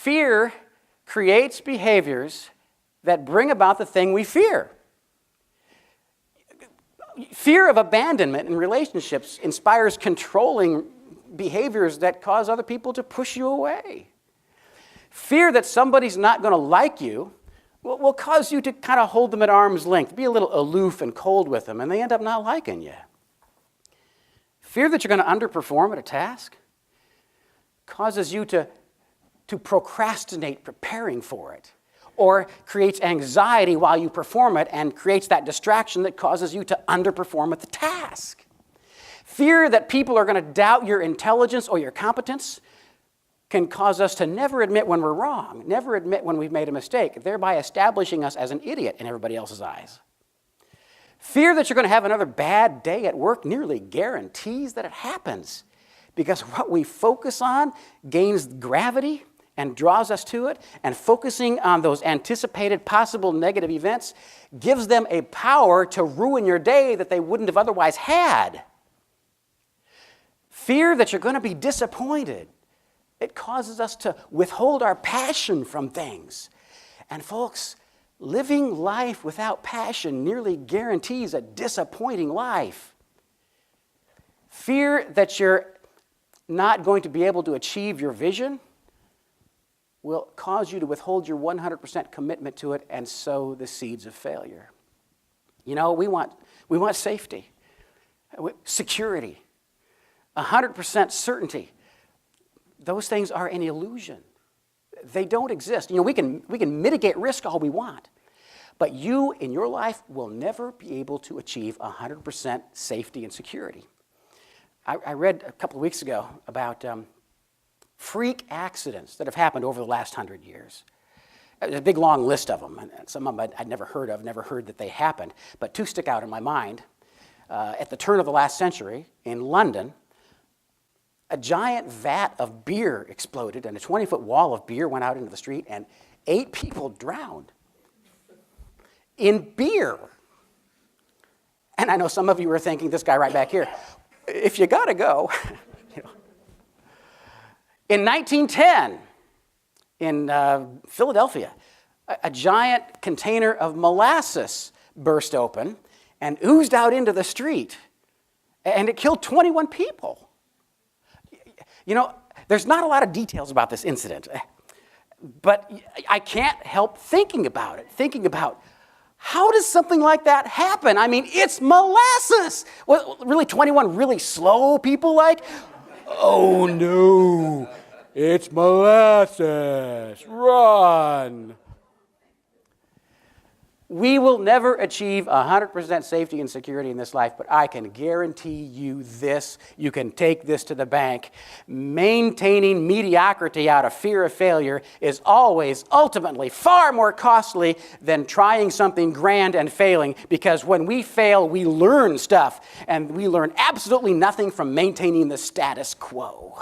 Fear creates behaviors that bring about the thing we fear. Fear of abandonment in relationships inspires controlling behaviors that cause other people to push you away. Fear that somebody's not going to like you will cause you to kind of hold them at arm's length, be a little aloof and cold with them, and they end up not liking you. Fear that you're going to underperform at a task causes you to procrastinate preparing for it, or creates anxiety while you perform it and creates that distraction that causes you to underperform at the task. Fear that people are going to doubt your intelligence or your competence can cause us to never admit when we're wrong, never admit when we've made a mistake, thereby establishing us as an idiot in everybody else's eyes. Fear that you're going to have another bad day at work nearly guarantees that it happens, because what we focus on gains gravity and draws us to it, and focusing on those anticipated possible negative events gives them a power to ruin your day that they wouldn't have otherwise had. Fear that you're going to be disappointed. It causes us to withhold our passion from things. And folks, living life without passion nearly guarantees a disappointing life. Fear that you're not going to be able to achieve your vision will cause you to withhold your 100% commitment to it and sow the seeds of failure. You know, we want safety, security, 100% certainty. Those things are an illusion. They don't exist. You know, we can mitigate risk all we want, but you in your life will never be able to achieve 100% safety and security. I read a couple of weeks ago about freak accidents that have happened over the last 100 years. There's a big long list of them, and some of them I'd never heard of, never heard that they happened, but two stick out in my mind. At the turn of the last century in London, a giant vat of beer exploded, and a 20-foot wall of beer went out into the street, and 8 people drowned in beer. And I know some of you are thinking, this guy right back here, if you got to go. You know. In 1910, in Philadelphia, a giant container of molasses burst open and oozed out into the street, and it killed 21 people. You know, there's not a lot of details about this incident, but I can't help thinking about how does something like that happen? I mean, it's molasses. Well, really, 21 really slow people like? Oh no, it's molasses, run. We will never achieve 100% safety and security in this life, but I can guarantee you this. You can take this to the bank. Maintaining mediocrity out of fear of failure is always, ultimately, far more costly than trying something grand and failing, because when we fail, we learn stuff, and we learn absolutely nothing from maintaining the status quo.